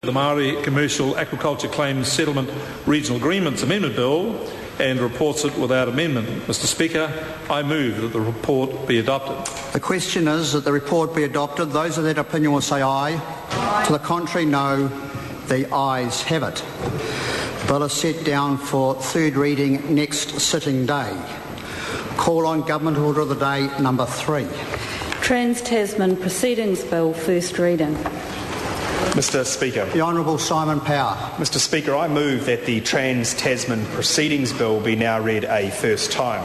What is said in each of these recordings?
The Māori Commercial Aquaculture Claims Settlement Regional Agreements Amendment Bill and reports it without amendment. Mr Speaker, I move that the report be adopted. The question is that the report be adopted. Those of that opinion will say aye. To the contrary, no. The ayes have it. The bill is set down for third reading next sitting day. Call on Government Order of the Day number 3. Trans-Tasman Proceedings Bill, first reading. Mr Speaker. The Honourable Simon Power. Mr Speaker, I move that the Trans-Tasman Proceedings Bill be now read a first time.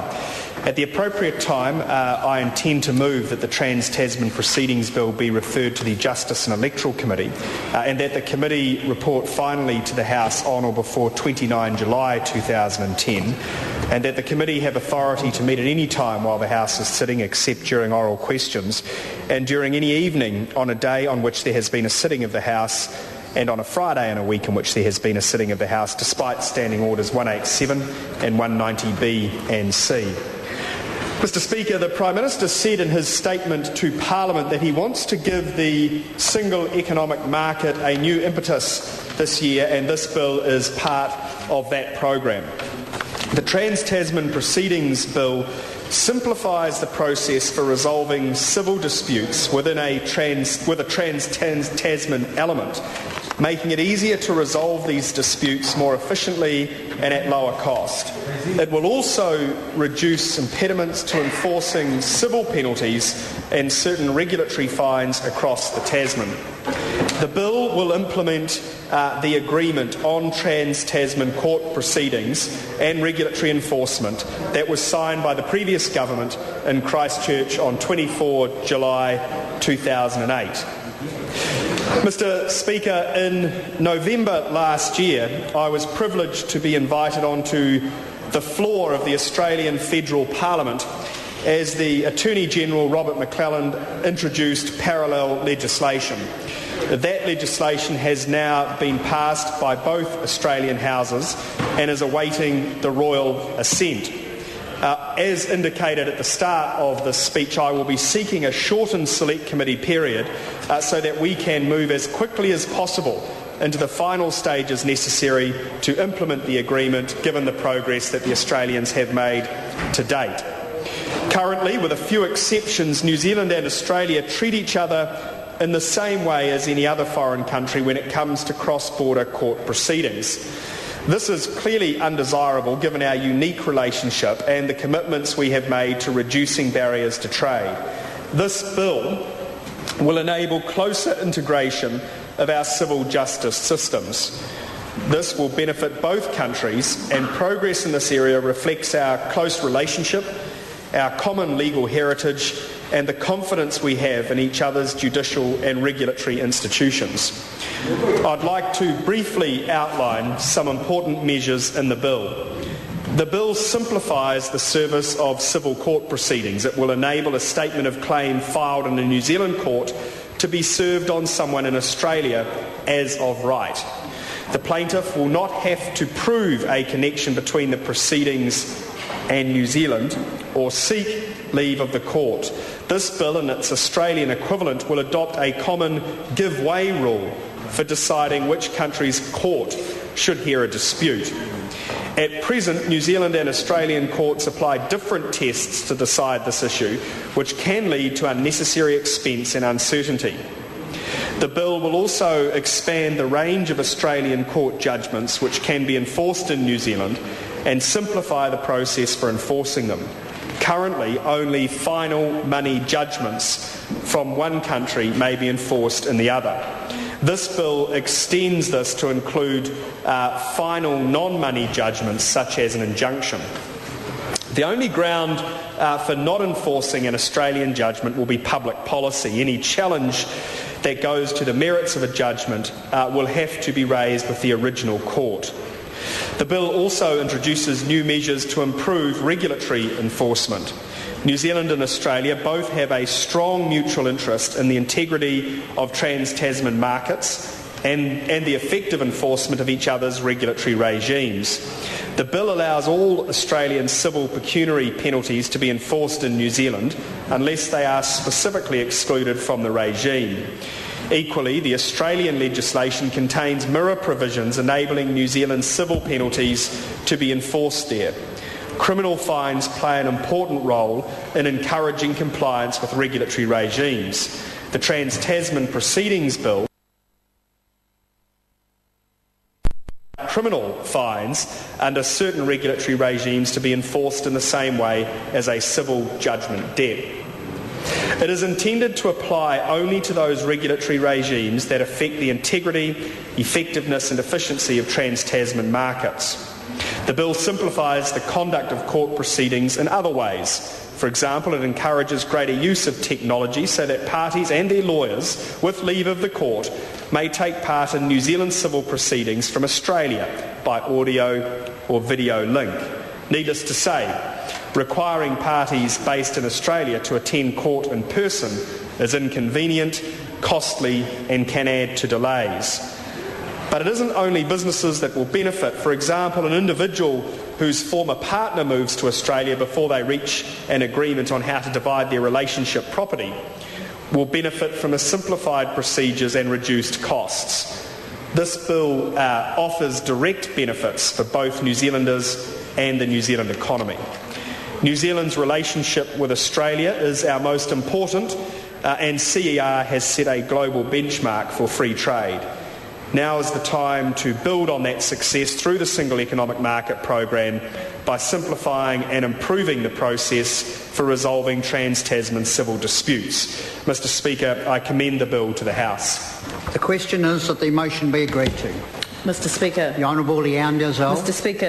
At the appropriate time, I intend to move that the Trans-Tasman Proceedings Bill be referred to the Justice and Electoral Committee and that the committee report finally to the House on or before 29 July 2010 and that the committee have authority to meet at any time while the House is sitting except during oral questions and during any evening on a day on which there has been a sitting of the House and on a Friday in a week in which there has been a sitting of the House despite Standing Orders 187 and 190B and C. Mr Speaker, the Prime Minister said in his statement to Parliament that he wants to give the single economic market a new impetus this year, and this bill is part of that program. The Trans-Tasman Proceedings Bill simplifies the process for resolving civil disputes with a Trans-Tasman element, making it easier to resolve these disputes more efficiently and at lower cost. It will also reduce impediments to enforcing civil penalties and certain regulatory fines across the Tasman. The bill will implement the agreement on Trans-Tasman court proceedings and regulatory enforcement that was signed by the previous government in Christchurch on 24 July 2008. Mr Speaker, in November last year, I was privileged to be invited onto the floor of the Australian Federal Parliament as the Attorney-General Robert McClelland introduced parallel legislation. That legislation has now been passed by both Australian houses and is awaiting the royal assent. As indicated at the start of this speech, I will be seeking a shortened select committee period so that we can move as quickly as possible into the final stages necessary to implement the agreement, given the progress that the Australians have made to date. Currently, with a few exceptions, New Zealand and Australia treat each other in the same way as any other foreign country when it comes to cross-border court proceedings. This is clearly undesirable given our unique relationship and the commitments we have made to reducing barriers to trade. This bill will enable closer integration of our civil justice systems. This will benefit both countries, and progress in this area reflects our close relationship, our common legal heritage, and the confidence we have in each other's judicial and regulatory institutions. I'd like to briefly outline some important measures in the bill. The bill simplifies the service of civil court proceedings. It will enable a statement of claim filed in a New Zealand court to be served on someone in Australia as of right. The plaintiff will not have to prove a connection between the proceedings and New Zealand or seek leave of the court. This bill and its Australian equivalent will adopt a common give-way rule for deciding which country's court should hear a dispute. At present, New Zealand and Australian courts apply different tests to decide this issue, which can lead to unnecessary expense and uncertainty. The bill will also expand the range of Australian court judgments which can be enforced in New Zealand and simplify the process for enforcing them. Currently, only final money judgments from one country may be enforced in the other. This bill extends this to include final non-money judgments such as an injunction. The only ground for not enforcing an Australian judgment will be public policy. Any challenge that goes to the merits of a judgment will have to be raised with the original court. The bill also introduces new measures to improve regulatory enforcement. New Zealand and Australia both have a strong mutual interest in the integrity of Trans-Tasman markets and the effective enforcement of each other's regulatory regimes. The bill allows all Australian civil pecuniary penalties to be enforced in New Zealand unless they are specifically excluded from the regime. Equally, the Australian legislation contains mirror provisions enabling New Zealand's civil penalties to be enforced there. Criminal fines play an important role in encouraging compliance with regulatory regimes. The Trans-Tasman Proceedings Bill criminal fines under certain regulatory regimes to be enforced in the same way as a civil judgment debt. It is intended to apply only to those regulatory regimes that affect the integrity, effectiveness and efficiency of Trans-Tasman markets. The bill simplifies the conduct of court proceedings in other ways. For example, it encourages greater use of technology so that parties and their lawyers, with leave of the court, may take part in New Zealand civil proceedings from Australia by audio or video link. Needless to say, requiring parties based in Australia to attend court in person is inconvenient, costly and can add to delays. But it isn't only businesses that will benefit. For example, an individual whose former partner moves to Australia before they reach an agreement on how to divide their relationship property will benefit from the simplified procedures and reduced costs. This bill offers direct benefits for both New Zealanders and the New Zealand economy. New Zealand's relationship with Australia is our most important and CER has set a global benchmark for free trade. Now is the time to build on that success through the Single Economic Market Programme by simplifying and improving the process for resolving Trans-Tasman civil disputes. Mr Speaker, I commend the bill to the House. The question is that the motion be agreed to. Mr Speaker. The Honourable Leanne Dazelle. Mr Speaker,